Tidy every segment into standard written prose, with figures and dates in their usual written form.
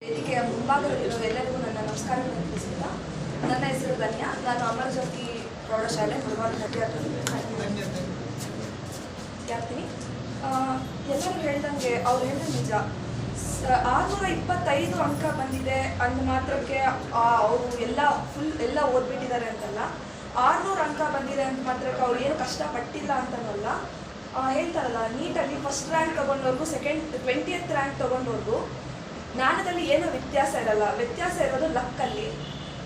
ವೇದಿಕೆಯ ಮುಂಭಾಗದಲ್ಲಿರುವ ಎಲ್ಲರಿಗೂ ನನ್ನ ನಮಸ್ಕಾರಗಳನ್ನು ತಿಳಿಸುತ್ತಾ, ನನ್ನ ಹೆಸರು ಧನ್ಯ. ನಾನು ಅಮರಜ್ಯೋತಿ ಪ್ರೌಢಶಾಲೆ ಮುಳಬಾಗಿಲು ವಿದ್ಯಾರ್ಥಿನಿ. ಎಲ್ಲರೂ ಹೇಳ್ದಂಗೆ ಅವ್ರು ಹೇಳಿದ ನಿಜ. 625 ಅಂಕ ಬಂದಿದೆ ಅಂದ ಮಾತ್ರಕ್ಕೆ ಅವರು ಎಲ್ಲ ಓದ್ಬಿಟ್ಟಿದ್ದಾರೆ ಅಂತಲ್ಲ. 600 ಅಂಕ ಬಂದಿದೆ ಅಂತ ಮಾತ್ರಕ್ಕೆ ಅವ್ರು ಏನು ಕಷ್ಟಪಟ್ಟಿಲ್ಲ ಅಂತನಲ್ಲ. ಹೇಳ್ತಾರಲ್ಲ, ನೀಟಲ್ಲಿ ಫಸ್ಟ್ ರ್ಯಾಂಕ್ ತೊಗೊಂಡವ್ರಿಗೂ 20th ರ್ಯಾಂಕ್ ತೊಗೊಂಡವ್ರಿಗೂ ಜ್ಞಾನದಲ್ಲಿ ಏನೂ ವ್ಯತ್ಯಾಸ ಇರಲ್ಲ. ವ್ಯತ್ಯಾಸ ಇರೋದು ಲಕ್ಕಲ್ಲಿ.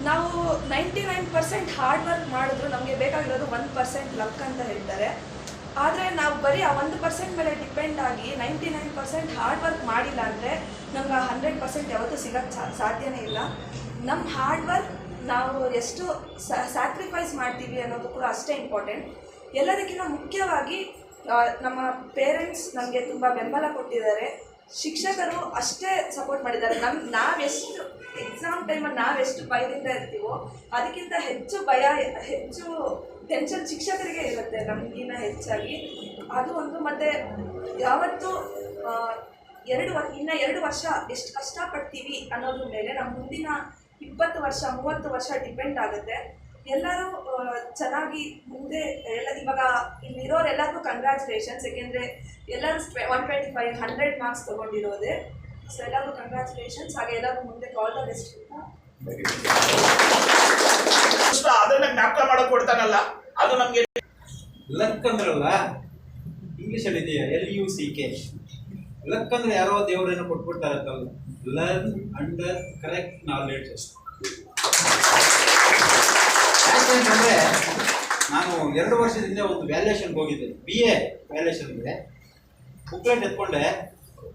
ನಾವು 99% ಹಾರ್ಡ್ ವರ್ಕ್ ಮಾಡಿದ್ರು ನಮಗೆ ಬೇಕಾಗಿರೋದು 1% ಲಕ್ ಅಂತ ಹೇಳ್ತಾರೆ. ಆದರೆ ನಾವು ಬರೀ ಆ 1% ಮೇಲೆ ಡಿಪೆಂಡ್ ಆಗಿ 99% ಹಾರ್ಡ್ ವರ್ಕ್ ಮಾಡಿಲ್ಲ ಅಂದರೆ ನಮ್ಗೆ ಆ 100% ಯಾವತ್ತೂ ಸಿಗೋಕ್ಕೆ ಸಾಧ್ಯನೇ ಇಲ್ಲ. ನಮ್ಮ ಹಾರ್ಡ್ ವರ್ಕ್ ನಾವು ಎಷ್ಟು ಸ್ಯಾಕ್ರಿಫೈಸ್ ಮಾಡ್ತೀವಿ ಅನ್ನೋದು ಕೂಡ ಅಷ್ಟೇ ಇಂಪಾರ್ಟೆಂಟ್. ಎಲ್ಲದಕ್ಕಿಂತ ಮುಖ್ಯವಾಗಿ ನಮ್ಮ ಪೇರೆಂಟ್ಸ್ ನಮಗೆ ತುಂಬ ಬೆಂಬಲ ಕೊಟ್ಟಿದ್ದಾರೆ. ಶಿಕ್ಷಕರು ಅಷ್ಟೇ ಸಪೋರ್ಟ್ ಮಾಡಿದ್ದಾರೆ. ನಾವೆಷ್ಟು ಎಕ್ಸಾಮ್ ಟೈಮಲ್ಲಿ ನಾವೆಷ್ಟು ಭಯದಿಂದ ಇರ್ತೀವೋ ಅದಕ್ಕಿಂತ ಹೆಚ್ಚು ಟೆನ್ಷನ್ ಶಿಕ್ಷಕರಿಗೆ ಇರುತ್ತೆ ನಮಗಿನ್ನ ಹೆಚ್ಚಾಗಿ. ಅದು ಒಂದು. ಮತ್ತು ಯಾವತ್ತೂ ಇನ್ನು 2 ವರ್ಷ ಎಷ್ಟು ಕಷ್ಟಪಡ್ತೀವಿ ಅನ್ನೋದ್ರ ಮೇಲೆ ನಮ್ಮ ಮುಂದಿನ 20 ವರ್ಷ 30 ವರ್ಷ ಡಿಪೆಂಡ್ ಆಗುತ್ತೆ. ಎಲ್ಲರೂ ಚೆನ್ನಾಗಿ ಮುಂದೆ ಇವಾಗ ಇಲ್ಲಿರೋರೆಲ್ಲರಿಗೂ ಕಂಗ್ರ್ಯಾಚುಲೇಷನ್ಸ್. ಏಕೆಂದರೆ ಎಲ್ಲರೂ 125 100 ಮಾರ್ಕ್ಸ್ ತೊಗೊಂಡಿರೋದೆ. ಸೊ ಎಲ್ಲರಿಗೂ ಕಂಗ್ರ್ಯಾಚುಲೇಷನ್ಸ್. ಹಾಗೆ ಎಲ್ಲರೂ ಮುಂದೆ ಆಲ್ ದ ಬೆಸ್ಟ್. ಅದನ್ನ ಜ್ಞಾಪಕ ಮಾಡಕ್ ಕೊಡ್ತಾನಲ್ಲ, ಅದು ನಮ್ಗೆ ಲಕ್ ಅಂದ್ರಲ್ಲ, ಇಂಗ್ಲಿಷಲ್ಲಿ ಇದೆಯಾ LUCK. ಲಕ್ ಅಂದ್ರೆ ಯಾರೋ ದೇವರೇನೋ ಕೊಟ್ಬಿಡ್ತಾರತ್ತಲ್ಲ. Learn under correct knowledge. ಯಾಕೆಂತಂದ್ರೆ ನಾನು 2 ವರ್ಷದಿಂದ ಒಂದು ವ್ಯಾಲ್ಯೂಯೇಷನ್ಗೆ ಹೋಗಿದ್ದೆ, BA ವ್ಯಾಲ್ಯೂಯೇಷನ್ಗೆ. ಬುಕ್ಲೆಟ್ ಎತ್ಕೊಂಡೆ.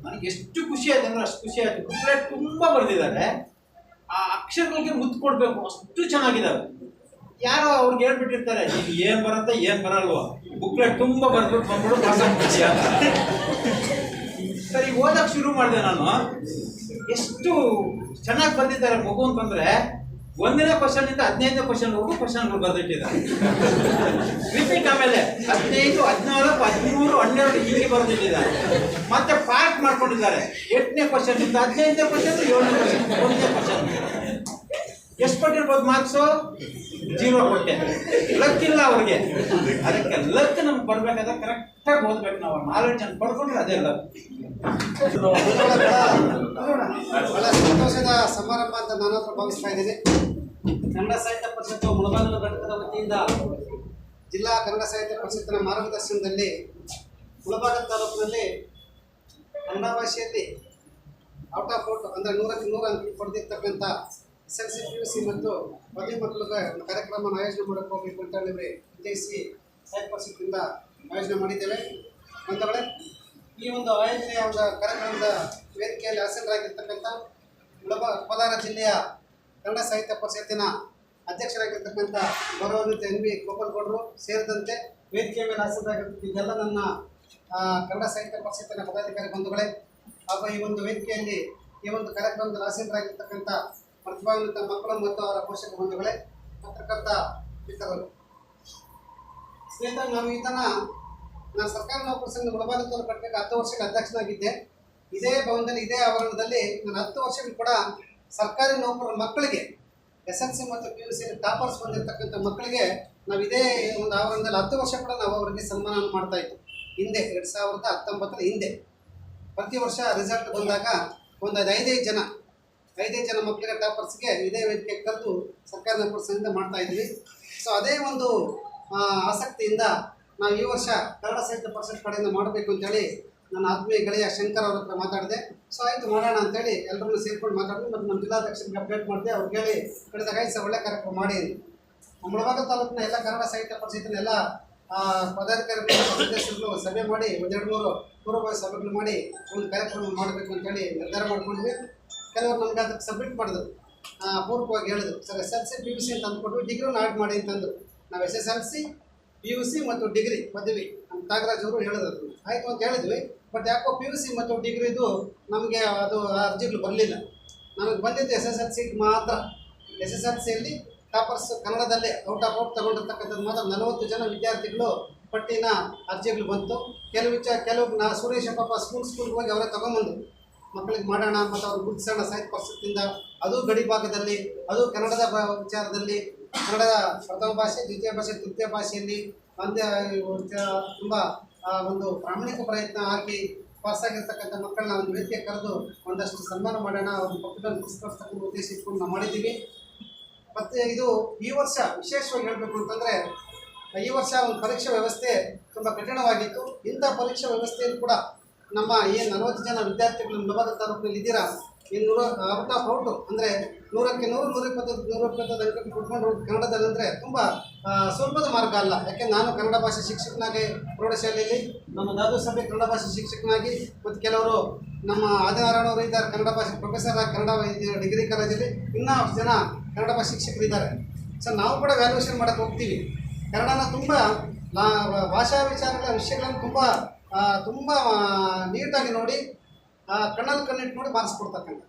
ನನಗೆ ಎಷ್ಟು ಖುಷಿ ಆಯ್ತು ಅಂದ್ರೆ ಅಷ್ಟು ಖುಷಿ ಆಯ್ತು. ಬುಕ್ಲೆಟ್ ತುಂಬ ಬರೆದಿದ್ದಾರೆ. ಆ ಅಕ್ಷರಗಳಿಗೆ ಮುತ್ತು ಕೊಡಬೇಕು, ಅಷ್ಟು ಚೆನ್ನಾಗಿದ್ದಾವೆ. ಯಾರೋ ಅವ್ರಿಗೆ ಹೇಳ್ಬಿಟ್ಟಿರ್ತಾರೆ, ನೀನು ಏನು ಬರುತ್ತೆ ಏನು ಬರಲ್ವೋ, ಬುಕ್ಲೆಟ್ ತುಂಬ ಬರ್ಬಿಟ್ಟು ಬಂದ್ಬಿಡು ಪಾಸ್ ಆಗ್ಬಿಡ್ತೀಯ. ಸರಿ, ಓದಕ್ಕೆ ಶುರು ಮಾಡಿದೆ ನಾನು. ಎಷ್ಟು ಚೆನ್ನಾಗಿ ಬಂದಿದ್ದಾರೆ ಮಗು ಅಂತಂದ್ರೆ, 1ನೇ ಕ್ವಶನ್ನಿಂದ 15ನೇ ಕ್ವಶನ್ವರೆಗೂ ಕ್ವಶನ್ಗಳು ಬರೆದಿಟ್ಟಿದ್ದಾರೆ. ರಿಪೀಟ್ ಆಮೇಲೆ 15, 14, 13, 12 ಹೀಗೆ ಬರೆದಿಟ್ಟಿದ್ದಾರೆ. ಮತ್ತೆ ಪಾರ್ಟ್ ಮಾಡ್ಕೊಂಡಿದ್ದಾರೆ. 8ನೇ ಕ್ವಶನ್ನಿಂದ 15ನೇ ಕ್ವಶನ್, 7ನೇ ಕ್ವಶನ್, 1ನೇ ಕ್ವಶನ್. ಎಷ್ಟು ಕೊಟ್ಟಿರ್ಬೋದು ಮಾರ್ಕ್ಸು? 0 ಕೊಟ್ಟೆ. ಲಕ್ ಇಲ್ಲ ಅವ್ರಿಗೆ. ಅದಕ್ಕೆ ಲಕ್ ನಮ್ಗೆ ಬರ್ಬೇಕಾದ್ರೆ ಕರೆಕ್ಟಾಗಿ ಓದ್ಬೇಕು. ನಾವು ನಾಲೆಡ್ಜ್ ಅನ್ನು ಪಡ್ಕೊಂಡ್ರೆ ಅದೇ ಲಕ್. ಬಹಳ ಸಂತೋಷದ ಸಮಾರಂಭ ಅಂತ ನಾನು ಭಾವಿಸ್ತಾ ಇದ್ದೀನಿ. ಕನ್ನಡ ಸಾಹಿತ್ಯ ಪರಿಷತ್ತು ಮುಳಬಾಗಿಲು ಘಟಕದ ವತಿಯಿಂದ ಜಿಲ್ಲಾ ಕನ್ನಡ ಸಾಹಿತ್ಯ ಪರಿಷತ್ತಿನ ಮಾರ್ಗದರ್ಶನದಲ್ಲಿ ಮುಳಬಾಗಿಲು ತಾಲೂಕಿನಲ್ಲಿ ಕನ್ನಡ ಭಾಷೆಯಲ್ಲಿ ಔಟ್ ಆಫ್ ಔಟ್ ಅಂದರೆ 100ಕ್ಕೆ 100 ಅಂಕ ಪಡೆದಿರ್ತಕ್ಕಂಥ SLC PUC ಮತ್ತು ಪದವಿ ಮಕ್ಕಳಿಗೆ ಒಂದು ಕಾರ್ಯಕ್ರಮವನ್ನು ಆಯೋಜನೆ ಮಾಡೋಕ್ಕೆ ಹೋಗಬೇಕು ಅಂತ ಹೇಳಿ ವಿಜಯಿಸಿ ಸಾಹಿತ್ಯ ಪರಿಷತ್ತಿನಿಂದ ಆಯೋಜನೆ ಮಾಡಿದ್ದೇವೆ. ಬಂಧುಗಳೇ, ಈ ಒಂದು ಆಯೋಜನೆಯ ಒಂದು ಕಾರ್ಯಕ್ರಮದ ವೇದಿಕೆಯಲ್ಲಿ ಹಾಸನರಾಗಿರ್ತಕ್ಕಂಥ ಕೋಲಾರ ಜಿಲ್ಲೆಯ ಕನ್ನಡ ಸಾಹಿತ್ಯ ಪರಿಷತ್ತಿನ ಅಧ್ಯಕ್ಷರಾಗಿರ್ತಕ್ಕಂಥ ಗೌರವಾನ್ವಿತ NB ಗೋಪಾಲ್ಗೌಡರು ಸೇರಿದಂತೆ ವೇದಿಕೆಯ ಮೇಲೆ ಹಾಸನರಾಗಿರ್ತಕ್ಕಂಥ ಇದೆಲ್ಲ ನನ್ನ ಕನ್ನಡ ಸಾಹಿತ್ಯ ಪರಿಷತ್ತಿನ ಪದಾಧಿಕಾರಿ ಬಂಧುಗಳೇ, ಹಾಗೂ ಈ ಒಂದು ವೇದಿಕೆಯಲ್ಲಿ ಈ ಒಂದು ಕಾರ್ಯಕ್ರಮದಲ್ಲಿ ಹಾಸನರಾಗಿರ್ತಕ್ಕಂಥ ಪ್ರತಿಭಾನ್ವಿತ ಮಕ್ಕಳು ಮತ್ತು ಅವರ ಪೋಷಕ ಬಂಧುಗಳೇ, ಪತ್ರಕರ್ತ ಮಿತ್ರರು, ಸ್ನೇಹಿತರೆ, ನಾನು ಸರ್ಕಾರಿ ನೌಕರ ಸಂಘ ಮುಳಬಾಗಿಲು ತಾಲೂಕು ಘಟಕಕ್ಕೆ 10 ವರ್ಷಗಳ ಅಧ್ಯಕ್ಷನಾಗಿದ್ದೆ. ಇದೇ ಭವನದಲ್ಲಿ ಇದೇ ಆವರಣದಲ್ಲಿ ನಾನು 10 ವರ್ಷಗಳು ಕೂಡ ಸರ್ಕಾರಿ ನೌಕರರ ಮಕ್ಕಳಿಗೆ SLC ಮತ್ತು PUC ಟಾಪರ್ಸ್ ಬಂದಿರತಕ್ಕಂಥ ಮಕ್ಕಳಿಗೆ ನಾವು ಇದೇ ಒಂದು ಆವರಣದಲ್ಲಿ 10 ವರ್ಷ ಕೂಡ ನಾವು ಅವರಿಗೆ ಸನ್ಮಾನ ಮಾಡ್ತಾ ಇದ್ವಿ. ಹಿಂದೆ 2019 ಹಿಂದೆ ಪ್ರತಿ ವರ್ಷ ರಿಸಲ್ಟ್ ಬಂದಾಗ ಒಂದು 5 ಜನ ಮಕ್ಕಳಿಗೆ ಟಾಪರ್ಸ್ಗೆ ಇದೇ ವೇದಿಕೆ ಕರೆದು ಸರ್ಕಾರಿ ನೌಕರ ಸಂಘದಿಂದ ಮಾಡ್ತಾ ಇದ್ವಿ. ಸೊ ಅದೇ ಒಂದು ಆಸಕ್ತಿಯಿಂದ ನಾವು ಈ ವರ್ಷ ಕನ್ನಡ ಸಾಹಿತ್ಯ ಪರಿಷತ್ ಕಡೆಯಿಂದ ಮಾಡಬೇಕು ಅಂತೇಳಿ ನನ್ನ ಆತ್ಮೀಯ ಗೆಳೆಯ ಶಂಕರ್ ಅವ್ರ ಹತ್ರ ಮಾತಾಡಿದೆ. ಸೊ ಆಯಿತು ಮಾಡೋಣ ಅಂತೇಳಿ ಎಲ್ಲರನ್ನೂ ಸೇರ್ಕೊಂಡು ಮಾತಾಡಿದ್ವಿ. ಮತ್ತು ನಮ್ಮ ಜಿಲ್ಲಾಧ್ಯಕ್ಷರಿಗೆ ಅಪ್ಡೇಟ್ ಮಾಡಿದೆ. ಅವ್ರಿಗೆ ಹೇಳಿ ಕಳೆದಾಗ ಒಳ್ಳೆ ಕಾರ್ಯಕ್ರಮ ಮಾಡಿ ಮುಳಬಾಗಿಲು ತಾಲೂಕಿನ ಎಲ್ಲ ಕನ್ನಡ ಸಾಹಿತ್ಯ ಪರಿಷತ್ತಿನ ಎಲ್ಲ ಪದಾಧಿಕಾರಿಗಳು ಸದಸ್ಯರುಗಳು ಸಭೆ ಮಾಡಿ 1-2-3 ಪೂರ್ವಭಾವಿ ಸಭೆಗಳು ಮಾಡಿ ಒಂದು ಕಾರ್ಯಕ್ರಮ ಮಾಡಬೇಕು ಅಂತೇಳಿ ನಿರ್ಧಾರ ಮಾಡ್ಕೊಂಡ್ವಿ. ಕೆಲವರು ನಮ್ಗೆ ಅದಕ್ಕೆ ಸಬ್ಮಿಟ್ ಮಾಡಿದ್ರು, ಪೂರ್ವಕವಾಗಿ ಹೇಳಿದ್ರು, ಸರ್ SLC PUC ಅಂತ ಅಂದ್ಕೊಟ್ವಿ, ಡಿಗ್ರಿನ ಆ್ಯಡ್ ಮಾಡಿ ಅಂತಂದರು. ನಾವು SSLC PUC ಮತ್ತು ಡಿಗ್ರಿ ಪದವಿ ನಮ್ಮ ನಾಗರಾಜ್ ಅವರು ಹೇಳಿದ್ರು. ಆಯಿತು ಅಂತ ಹೇಳಿದ್ವಿ. ಬಟ್ ಯಾಕೋ PUC ಮತ್ತು ಡಿಗ್ರಿದು ನಮಗೆ ಅದು ಅರ್ಜಿಗಳು ಬರಲಿಲ್ಲ. ನನಗೆ ಬಂದಿದ್ದು SSLC ಮಾತ್ರ. SSLCಯಲ್ಲಿ ಟಾಪರ್ಸ್ ಕನ್ನಡದಲ್ಲೇ ಔಟ್ ಆಫ್ ಔಟ್ ತಗೊಂಡಿರ್ತಕ್ಕಂಥದ್ದು ಮಾತ್ರ 40 ಜನ ವಿದ್ಯಾರ್ಥಿಗಳು ಪಟ್ಟಿನ ಅರ್ಜಿಗಳು ಬಂತು. ಕೆಲವು ಸುರೇಶ ಪಾಪ ಸ್ಕೂಲ್ಗೆ ಹೋಗಿ ಅವರೇ ತೊಗೊಂಬಂದು ಮಕ್ಕಳಿಗೆ ಮಾಡೋಣ ಮತ್ತು ಅವ್ರು ಗುರುತಿಸೋಣ ಸಾಹಿತ್ಯ ಪರಿಷತ್ತಿಂದ, ಅದು ಗಡಿ ಭಾಗದಲ್ಲಿ, ಅದು ಕನ್ನಡದ ವಿಚಾರದಲ್ಲಿ, ಕನ್ನಡದ ಪ್ರಥಮ ಭಾಷೆ, ದ್ವಿತೀಯ ಭಾಷೆ, ತೃತೀಯ ಭಾಷೆಯಲ್ಲಿ ತುಂಬ ಒಂದು ಪ್ರಾಮಾಣಿಕ ಪ್ರಯತ್ನ ಹಾಕಿ ಪಾಸಾಗಿರ್ತಕ್ಕಂಥ ಮಕ್ಕಳನ್ನ ಒಂದು ವೇದಿಕೆ ಕರೆದು ಒಂದಷ್ಟು ಸನ್ಮಾನ ಮಾಡೋಣ, ಅವ್ರ ಪಕ್ಕದಲ್ಲಿ ಪುಸ್ತಕ ಉದ್ದೇಶ ಇಟ್ಕೊಂಡು ನಾವು ಮಾಡಿದ್ದೀವಿ. ಮತ್ತು ಇದು ಈ ವರ್ಷ ವಿಶೇಷವಾಗಿ ಹೇಳಬೇಕು ಅಂತಂದರೆ, ಈ ವರ್ಷ ಒಂದು ಪರೀಕ್ಷಾ ವ್ಯವಸ್ಥೆ ತುಂಬ ಕಠಿಣವಾಗಿತ್ತು. ಇಂಥ ಪರೀಕ್ಷಾ ವ್ಯವಸ್ಥೆಯಲ್ಲಿ ಕೂಡ ನಮ್ಮ ಏನು 40 ಜನ ವಿದ್ಯಾರ್ಥಿಗಳು ಮುಳಬಾಗ ತಾಲೂಕಿನಲ್ಲಿ ಇದ್ದೀರಾ, ಇನ್ನು ಔಟ್ ಆಫ್ ಔಟು ಅಂದರೆ 100ಕ್ಕೆ 100, 120 ಅಂಕ ಕೊಟ್ಕೊಂಡು ಕನ್ನಡದಲ್ಲಿ ಅಂದರೆ ತುಂಬ ಸ್ವಲ್ಪದ ಮಾರ್ಗ ಅಲ್ಲ. ಯಾಕೆ ನಾನು ಕನ್ನಡ ಭಾಷೆ ಶಿಕ್ಷಕನಾಗಿ ಪ್ರೌಢಶಾಲೆಯಲ್ಲಿ, ನಮ್ಮ ದಾದು ಸಭೆ ಕನ್ನಡ ಭಾಷೆ ಶಿಕ್ಷಕನಾಗಿ, ಮತ್ತು ಕೆಲವರು ನಮ್ಮ ಆದಿನಾರಾಯಣ ಅವರು ಇದ್ದಾರೆ ಕನ್ನಡ ಭಾಷೆ ಪ್ರೊಫೆಸರ್ ಆಗಿ ಕನ್ನಡ ಡಿಗ್ರಿ ಕಾಲೇಜಲ್ಲಿ, ಇನ್ನೂ ಜನ ಕನ್ನಡ ಭಾಷೆ ಶಿಕ್ಷಕರಿದ್ದಾರೆ. ಸೊ ನಾವು ಕೂಡ ವ್ಯಾಲ್ಯೂಯೇಷನ್ ಮಾಡೋಕ್ಕೆ ಹೋಗ್ತೀವಿ. ಕನ್ನಡನ ತುಂಬ ಭಾಷಾ ವಿಷಯಗಳನ್ನು ತುಂಬ ನೀಟಾಗಿ ನೋಡಿ, ಕಣ್ಣಲ್ಲಿ ಕಣ್ಣಿಟ್ಟು ನೋಡಿ ಮಾರ್ಕ್ಸ್ ಕೊಡ್ತಕ್ಕಂಥ.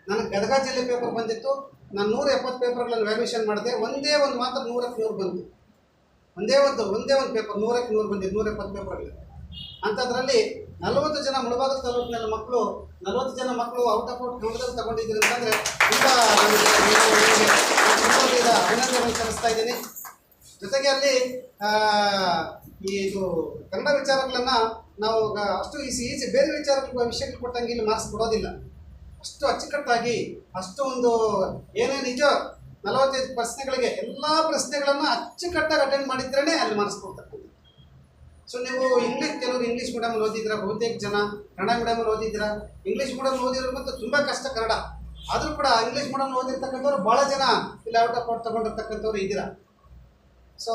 ನನಗೆ ಗದಗ ಜಿಲ್ಲೆ ಪೇಪರ್ ಬಂದಿತ್ತು, ನಾನು 170 ಪೇಪರ್ಗಳನ್ನು ವ್ಯಾಲ್ಯೂಯೇಷನ್ ಮಾಡಿದೆ. ಒಂದೇ ಒಂದು ಮಾತ್ರ 100ಕ್ಕೆ 100 ಬಂತು. ಒಂದೇ ಒಂದು ಪೇಪರ್ 100ಕ್ಕೆ 100 ಬಂದಿದ್ದು, 170 ಪೇಪರ್ಗಳಲ್ಲಿ. ಅಂಥದ್ರಲ್ಲಿ 40 ಜನ ಮುಳಬಾಗ ತಾಲೂಕಿನಲ್ಲಿ ಮಕ್ಕಳು, 40 ಜನ ಮಕ್ಕಳು ಔಟ್ ಆಫ್ ಔಟ್ ಕನ್ನಡದಲ್ಲಿ ತಗೊಂಡಿದ್ದೀರಿ ಅಂತಂದರೆ ತುಂಬ ಅಭಿನಂದನೆ ಸಲ್ಲಿಸ್ತಾ ಇದ್ದೀನಿ. ಜೊತೆಗೆ ಅಲ್ಲಿ ಇದು ಕನ್ನಡ ವಿಚಾರಗಳನ್ನು ನಾವು ಅಷ್ಟು ಈಸಿ ಬೇರೆ ವಿಷಯಕ್ಕೆ ಕೊಟ್ಟಂಗೆ ಇಲ್ಲಿ ಮಾರ್ಕ್ಸ್ ಕೊಡೋದಿಲ್ಲ. ಅಷ್ಟು ಅಚ್ಚುಕಟ್ಟಾಗಿ, ಅಷ್ಟು ಒಂದು ಏನೇ ನಿಜ 45 ಪ್ರಶ್ನೆಗಳಿಗೆ ಎಲ್ಲ ಪ್ರಶ್ನೆಗಳನ್ನು ಅಚ್ಚುಕಟ್ಟಾಗಿ ಅಟೆಂಡ್ ಮಾಡಿದ್ರೇ ಅಲ್ಲಿ ಮಾರ್ಕ್ಸ್ ಕೊಡ್ತಕ್ಕಂಥ. ಸೊ ನೀವು ಕೆಲವರು ಇಂಗ್ಲೀಷ್ ಮೀಡಿಯಮಲ್ಲಿ ಓದಿದ್ದೀರಾ, ಬಹುತೇಕ ಜನ ಕನ್ನಡ ಮೀಡಿಯಮಲ್ಲಿ ಓದಿದ್ದೀರಾ. ಇಂಗ್ಲೀಷ್ ಮೀಡಿಯಮ್ ಓದಿರೋ ಮತ್ತು ತುಂಬ ಕಷ್ಟ ಕನ್ನಡ, ಆದರೂ ಕೂಡ ಇಂಗ್ಲೀಷ್ ಮೀಡಿಯಮ್ ಓದಿರ್ತಕ್ಕಂಥವ್ರು ಭಾಳ ಜನ ಇಲ್ಲಿ ಔಟ್ ಆಫ್ ಔಟ್ ತೊಗೊಂಡಿರ್ತಕ್ಕಂಥವ್ರು ಇದ್ದೀರಾ. ಸೊ